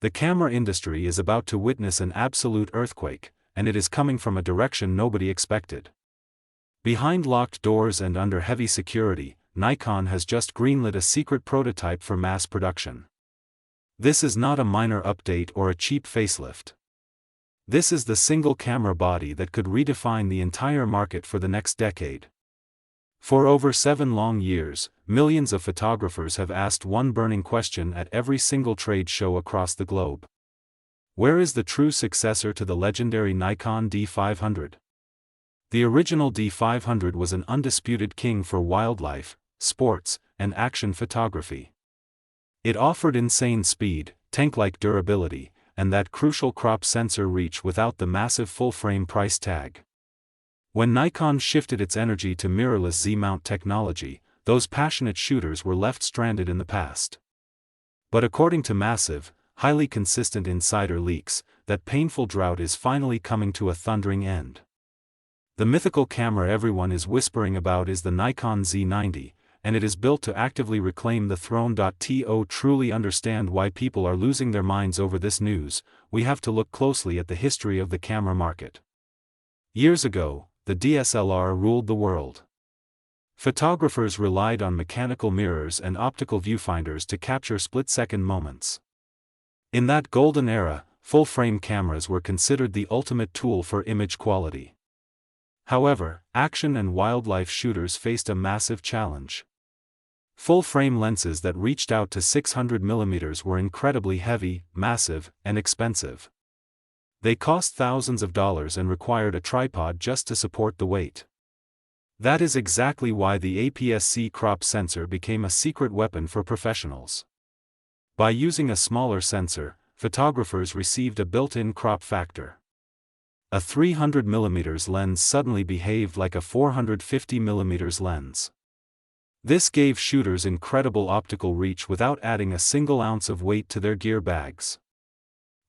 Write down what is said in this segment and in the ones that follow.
The camera industry is about to witness an absolute earthquake, and it is coming from a direction nobody expected. Behind locked doors and under heavy security, Nikon has just greenlit a secret prototype for mass production. This is not a minor update or a cheap facelift. This is the single camera body that could redefine the entire market for the next decade. For over 7 long years, millions of photographers have asked one burning question at every single trade show across the globe. Where is the true successor to the legendary Nikon D500? The original D500 was an undisputed king for wildlife, sports, and action photography. It offered insane speed, tank-like durability, and that crucial crop sensor reach without the massive full-frame price tag. When Nikon shifted its energy to mirrorless Z-mount technology, those passionate shooters were left stranded in the past. But according to massive, highly consistent insider leaks, that painful drought is finally coming to a thundering end. The mythical camera everyone is whispering about is the Nikon Z90, and it is built to actively reclaim the throne. To truly understand why people are losing their minds over this news, we have to look closely at the history of the camera market. Years ago, the DSLR ruled the world. Photographers relied on mechanical mirrors and optical viewfinders to capture split-second moments. In that golden era, full-frame cameras were considered the ultimate tool for image quality. However, action and wildlife shooters faced a massive challenge. Full-frame lenses that reached out to 600mm were incredibly heavy, massive, and expensive. They cost thousands of dollars and required a tripod just to support the weight. That is exactly why the APS-C crop sensor became a secret weapon for professionals. By using a smaller sensor, photographers received a built-in crop factor. A 300mm lens suddenly behaved like a 450mm lens. This gave shooters incredible optical reach without adding a single ounce of weight to their gear bags.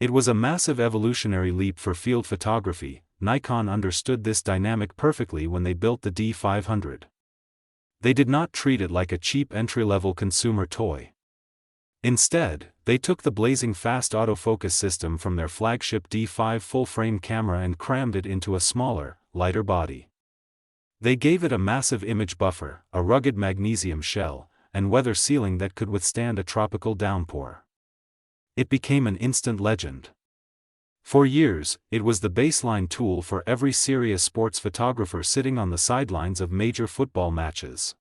It was a massive evolutionary leap for field photography. Nikon understood this dynamic perfectly when they built the D500. They did not treat it like a cheap entry-level consumer toy. Instead, they took the blazing fast autofocus system from their flagship D5 full-frame camera and crammed it into a smaller, lighter body. They gave it a massive image buffer, a rugged magnesium shell, and weather sealing that could withstand a tropical downpour. It became an instant legend. For years, it was the baseline tool for every serious sports photographer sitting on the sidelines of major football matches.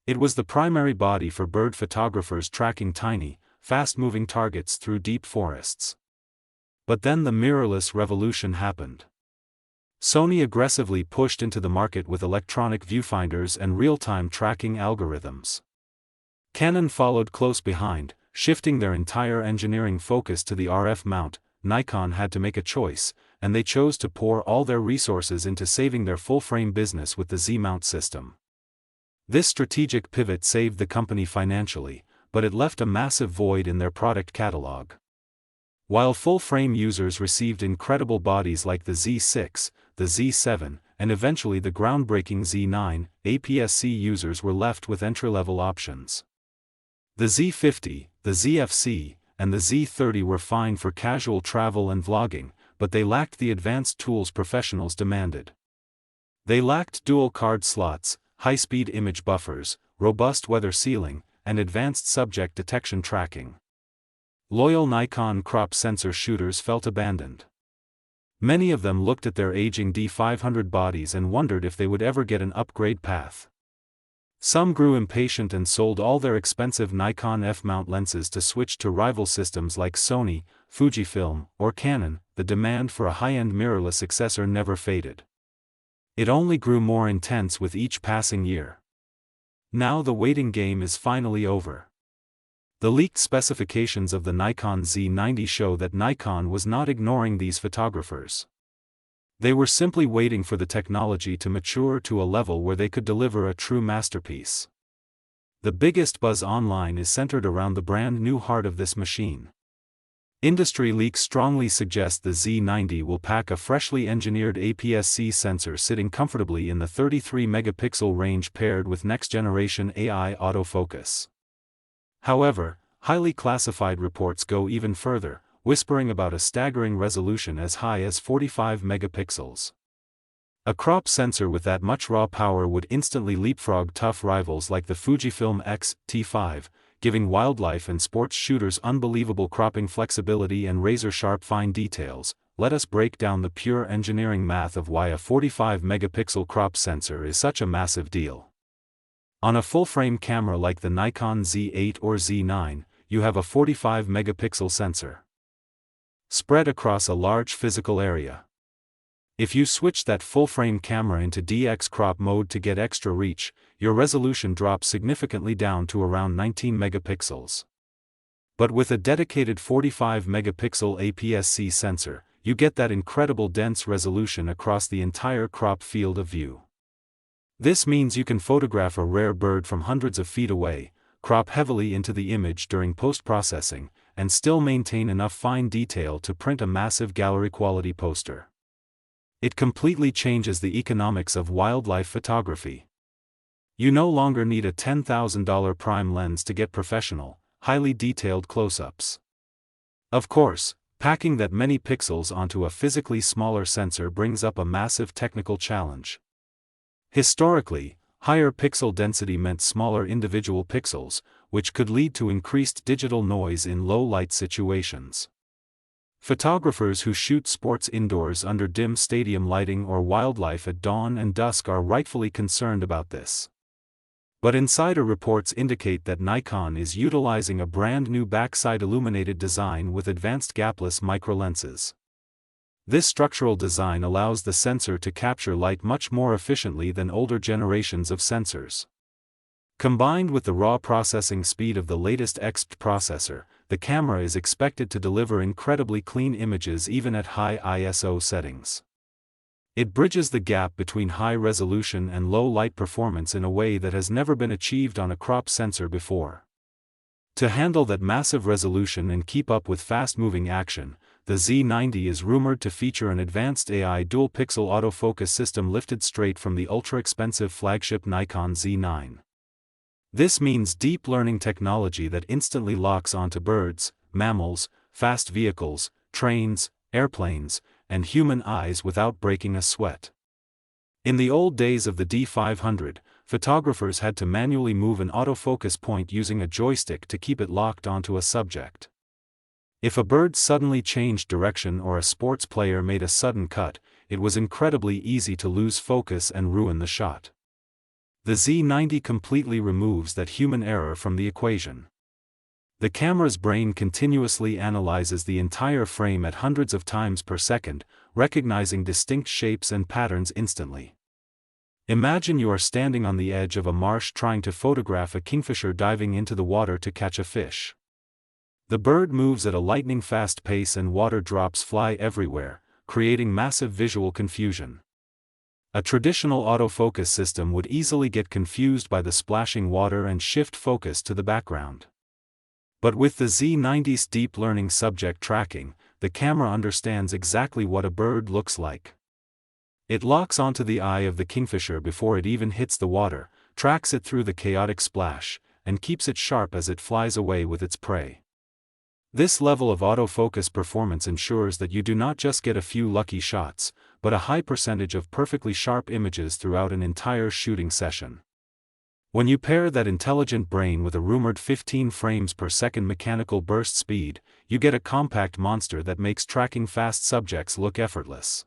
It was the primary body for bird photographers tracking tiny, fast-moving targets through deep forests. But then the mirrorless revolution happened. Sony aggressively pushed into the market with electronic viewfinders and real-time tracking algorithms. Canon followed close behind, shifting their entire engineering focus to the RF mount. Nikon had to make a choice, and they chose to pour all their resources into saving their full-frame business with the Z-mount system. This strategic pivot saved the company financially, but it left a massive void in their product catalog. While full-frame users received incredible bodies like the Z6, the Z7, and eventually the groundbreaking Z9, APS-C users were left with entry-level options. The Z50, the ZFC, and the Z30 were fine for casual travel and vlogging, but they lacked the advanced tools professionals demanded. They lacked dual card slots, high-speed image buffers, robust weather sealing, and advanced subject detection tracking. Loyal Nikon crop sensor shooters felt abandoned. Many of them looked at their aging D500 bodies and wondered if they would ever get an upgrade path. Some grew impatient and sold all their expensive Nikon F-mount lenses to switch to rival systems like Sony, Fujifilm, or Canon. The demand for a high-end mirrorless successor never faded. It only grew more intense with each passing year. Now the waiting game is finally over. The leaked specifications of the Nikon Z90 show that Nikon was not ignoring these photographers. They were simply waiting for the technology to mature to a level where they could deliver a true masterpiece. The biggest buzz online is centered around the brand new heart of this machine. Industry leaks strongly suggest the Z90 will pack a freshly engineered APS-C sensor sitting comfortably in the 33-megapixel range paired with next-generation AI autofocus. However, highly classified reports go even further, whispering about a staggering resolution as high as 45 megapixels. A crop sensor with that much raw power would instantly leapfrog tough rivals like the Fujifilm X-T5, giving wildlife and sports shooters unbelievable cropping flexibility and razor-sharp fine details. Let us break down the pure engineering math of why a 45 megapixel crop sensor is such a massive deal. On a full-frame camera like the Nikon Z8 or Z9, you have a 45 megapixel sensor spread across a large physical area. If you switch that full-frame camera into DX crop mode to get extra reach, your resolution drops significantly down to around 19 megapixels. But with a dedicated 45 megapixel APS-C sensor, you get that incredible dense resolution across the entire crop field of view. This means you can photograph a rare bird from hundreds of feet away, crop heavily into the image during post-processing, and still maintain enough fine detail to print a massive gallery-quality poster. It completely changes the economics of wildlife photography. You no longer need a $10,000 prime lens to get professional, highly detailed close-ups. Of course, packing that many pixels onto a physically smaller sensor brings up a massive technical challenge. Historically, higher pixel density meant smaller individual pixels, which could lead to increased digital noise in low-light situations. Photographers who shoot sports indoors under dim stadium lighting or wildlife at dawn and dusk are rightfully concerned about this. But insider reports indicate that Nikon is utilizing a brand new backside illuminated design with advanced gapless microlenses. This structural design allows the sensor to capture light much more efficiently than older generations of sensors. Combined with the raw processing speed of the latest XP processor, the camera is expected to deliver incredibly clean images even at high ISO settings. It bridges the gap between high resolution and low light performance in a way that has never been achieved on a crop sensor before. To handle that massive resolution and keep up with fast-moving action, the Z90 is rumored to feature an advanced AI dual-pixel autofocus system lifted straight from the ultra-expensive flagship Nikon Z9. This means deep learning technology that instantly locks onto birds, mammals, fast vehicles, trains, airplanes, and human eyes without breaking a sweat. In the old days of the D500, photographers had to manually move an autofocus point using a joystick to keep it locked onto a subject. If a bird suddenly changed direction or a sports player made a sudden cut, it was incredibly easy to lose focus and ruin the shot. The Z90 completely removes that human error from the equation. The camera's brain continuously analyzes the entire frame at hundreds of times per second, recognizing distinct shapes and patterns instantly. Imagine you are standing on the edge of a marsh trying to photograph a kingfisher diving into the water to catch a fish. The bird moves at a lightning-fast pace and water drops fly everywhere, creating massive visual confusion. A traditional autofocus system would easily get confused by the splashing water and shift focus to the background. But with the Z90's deep learning subject tracking, the camera understands exactly what a bird looks like. It locks onto the eye of the kingfisher before it even hits the water, tracks it through the chaotic splash, and keeps it sharp as it flies away with its prey. This level of autofocus performance ensures that you do not just get a few lucky shots, but a high percentage of perfectly sharp images throughout an entire shooting session. When you pair that intelligent brain with a rumored 15 frames per second mechanical burst speed, you get a compact monster that makes tracking fast subjects look effortless.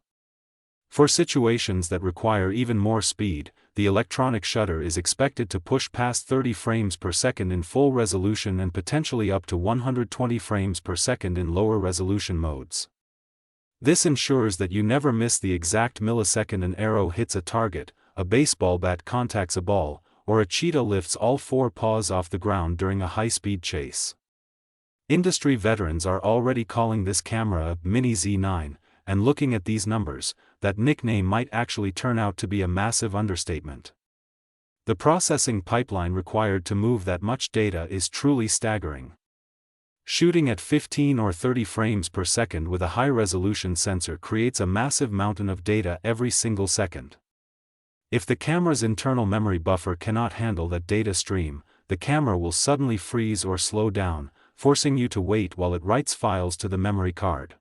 For situations that require even more speed, the electronic shutter is expected to push past 30 frames per second in full resolution and potentially up to 120 frames per second in lower resolution modes. This ensures that you never miss the exact millisecond an arrow hits a target, a baseball bat contacts a ball, or a cheetah lifts all four paws off the ground during a high-speed chase. Industry veterans are already calling this camera a mini Z9, and looking at these numbers, that nickname might actually turn out to be a massive understatement. The processing pipeline required to move that much data is truly staggering. Shooting at 15 or 30 frames per second with a high-resolution sensor creates a massive mountain of data every single second. If the camera's internal memory buffer cannot handle that data stream, the camera will suddenly freeze or slow down, forcing you to wait while it writes files to the memory card.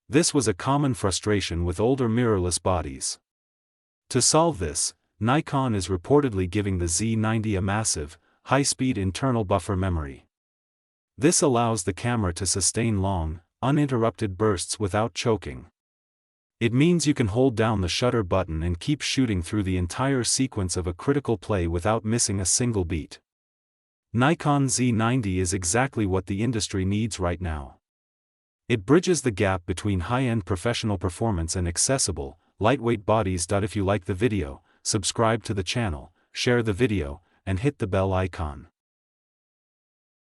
This was a common frustration with older mirrorless bodies. To solve this, Nikon is reportedly giving the Z90 a massive, high-speed internal buffer memory. This allows the camera to sustain long, uninterrupted bursts without choking. It means you can hold down the shutter button and keep shooting through the entire sequence of a critical play without missing a single beat. Nikon Z90 is exactly what the industry needs right now. It bridges the gap between high-end professional performance and accessible, lightweight bodies. If you like the video, subscribe to the channel, share the video, and hit the bell icon.